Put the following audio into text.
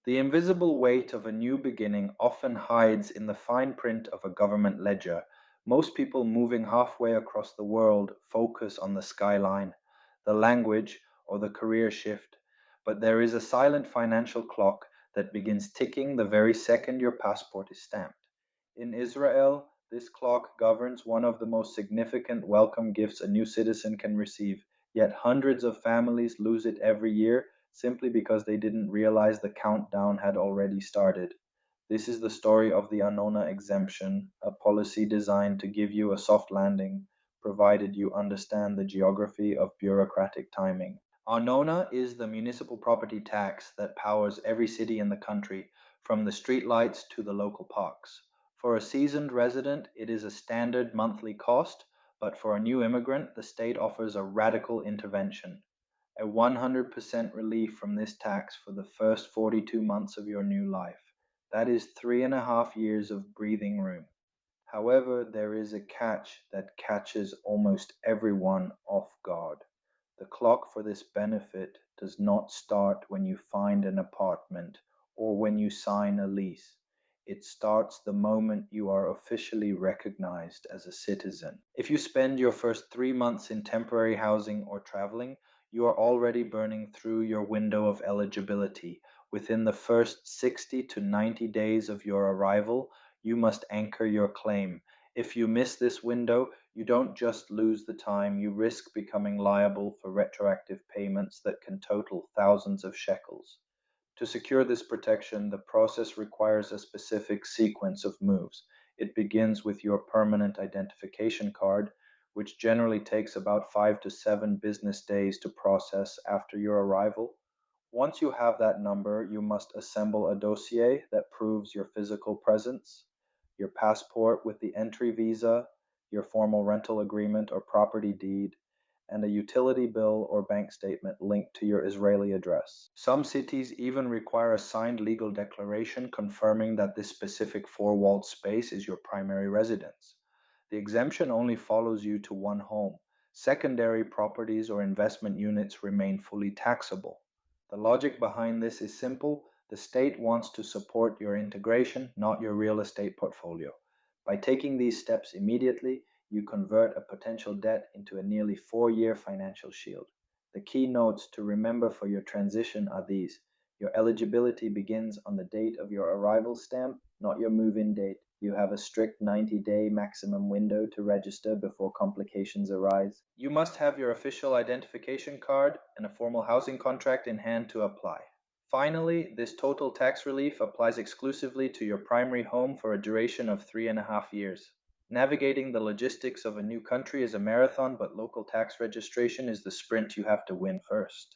The invisible weight of a new beginning often hides in the fine print of a government ledger. Most people moving halfway across the world focus on the skyline, the language, or the career shift, but there is a silent financial clock that begins ticking the very second your passport is stamped. In Israel, this clock governs one of the most significant welcome gifts a new citizen can receive, yet hundreds of families lose it every year simply because they didn't realize the countdown had already started. This is the story of the Anona exemption, a policy designed to give you a soft landing, provided you understand the geography of bureaucratic timing. Arnona is the municipal property tax that powers every city in the country, from the streetlights to the local parks. For a seasoned resident, it is a standard monthly cost, but for a new immigrant, the state offers a radical intervention, a 100% relief from this tax for the first 42 months of your new life. That is 3.5 years of breathing room. However, there is a catch that catches almost everyone off guard. The clock for this benefit does not start when you find an apartment or when you sign a lease. It starts the moment you are officially recognized as a citizen. If you spend your first 3 months in temporary housing or traveling, you are already burning through your window of eligibility. Within the first 60 to 90 days of your arrival, you must anchor your claim. If you miss this window, you don't just lose the time, you risk becoming liable for retroactive payments that can total thousands of shekels. To secure this protection, the process requires a specific sequence of moves. It begins with your permanent identification card, which generally takes about 5 to 7 business days to process after your arrival. Once you have that number, you must assemble a dossier that proves your physical presence, your passport with the entry visa, your formal rental agreement or property deed, and a utility bill or bank statement linked to your Israeli address. Some cities even require a signed legal declaration confirming that this specific four-walled space is your primary residence. The exemption only follows you to one home. Secondary properties or investment units remain fully taxable. The logic behind this is simple. The state wants to support your integration, not your real estate portfolio. By taking these steps immediately, you convert a potential debt into a nearly 4 year financial shield. The key notes to remember for your transition are these. Your eligibility begins on the date of your arrival stamp, not your move in date. You have a strict 90-day maximum window to register before complications arise. You must have your official identification card and a formal housing contract in hand to apply. Finally, this total tax relief applies exclusively to your primary home for a duration of 3.5 years. Navigating the logistics of a new country is a marathon, but local tax registration is the sprint you have to win first.